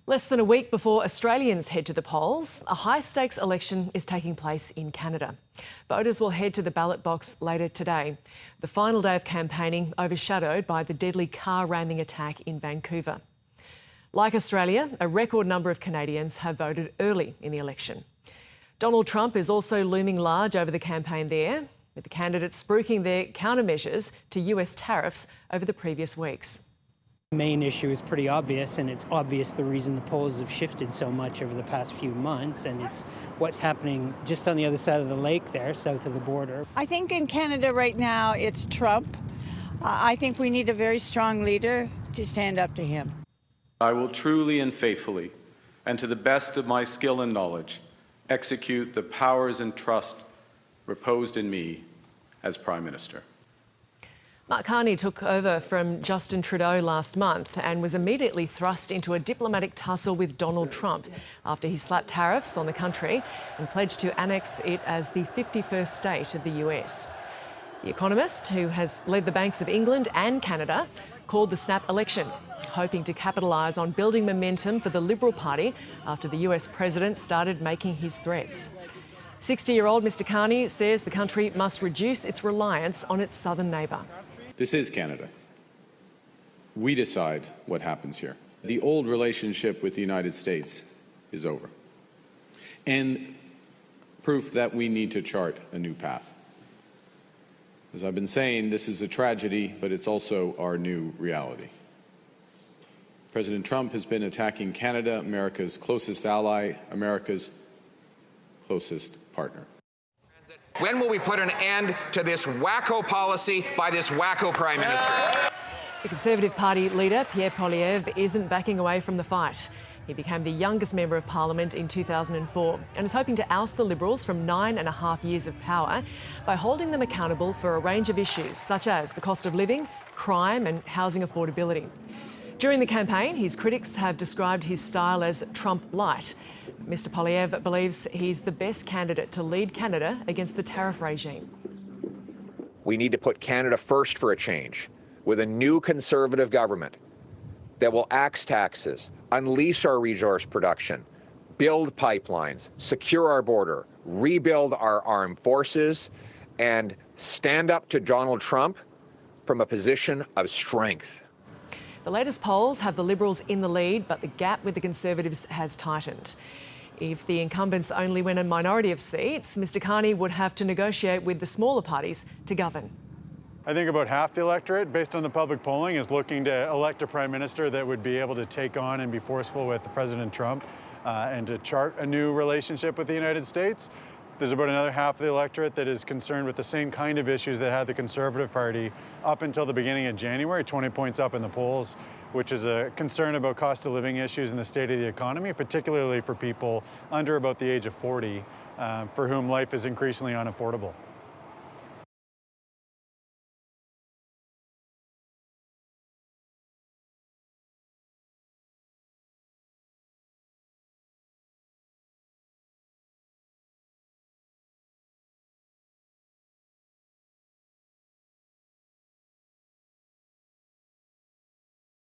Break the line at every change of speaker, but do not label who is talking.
Less than a week before Australians head to the polls, a high-stakes election is taking place in Canada. Voters will head to the ballot box later today. The final day of campaigning overshadowed by the deadly car ramming attack in Vancouver. Like Australia, a record number of Canadians have voted early in the election. Donald Trump is also looming large over the campaign there, with the candidates spruiking their countermeasures to US tariffs over the previous weeks.
The main issue is pretty obvious, and it's obvious the reason the polls have shifted so much over the past few months, and it's what's happening just on the other side of the lake there, south of the border.
I think in Canada right now it's Trump. I think we need a very strong leader to stand up to him.
I will truly and faithfully, and to the best of my skill and knowledge, execute the powers and trust reposed in me as Prime Minister.
Mark Carney took over from Justin Trudeau last month and was immediately thrust into a diplomatic tussle with Donald Trump after he slapped tariffs on the country and pledged to annex it as the 51st state of the US. The economist, who has led the banks of England and Canada, called the snap election, hoping to capitalise on building momentum for the Liberal Party after the US president started making his threats. 60-year-old Mr Carney says the country must reduce its reliance on its southern neighbour.
This is Canada. We decide what happens here. The old relationship with the United States is over. And proof that we need to chart a new path. As I've been saying, this is a tragedy, but it's also our new reality. President Trump has been attacking Canada, America's closest ally, America's closest partner.
When will we put an end to this wacko policy by this wacko Prime Minister?
The Conservative Party leader, Pierre Poilievre, isn't backing away from the fight. He became the youngest member of Parliament in 2004 and is hoping to oust the Liberals from 9.5 years of power by holding them accountable for a range of issues such as the cost of living, crime and housing affordability. During the campaign, his critics have described his style as Trump light. Mr Poilievre believes he's the best candidate to lead Canada against the tariff regime.
We need to put Canada first for a change, with a new Conservative government that will axe taxes, unleash our resource production, build pipelines, secure our border, rebuild our armed forces, and stand up to Donald Trump from a position of strength.
The latest polls have the Liberals in the lead, but the gap with the Conservatives has tightened. If the incumbents only win a minority of seats, Mr Carney would have to negotiate with the smaller parties to govern.
I think about half the electorate, based on the public polling, is looking to elect a Prime Minister that would be able to take on and be forceful with President Trump and to chart a new relationship with the United States. There's about another half of the electorate that is concerned with the same kind of issues that had the Conservative Party up until the beginning of January, 20 points up in the polls, which is a concern about cost of living issues and the state of the economy, particularly for people under about the age of 40, for whom life is increasingly unaffordable.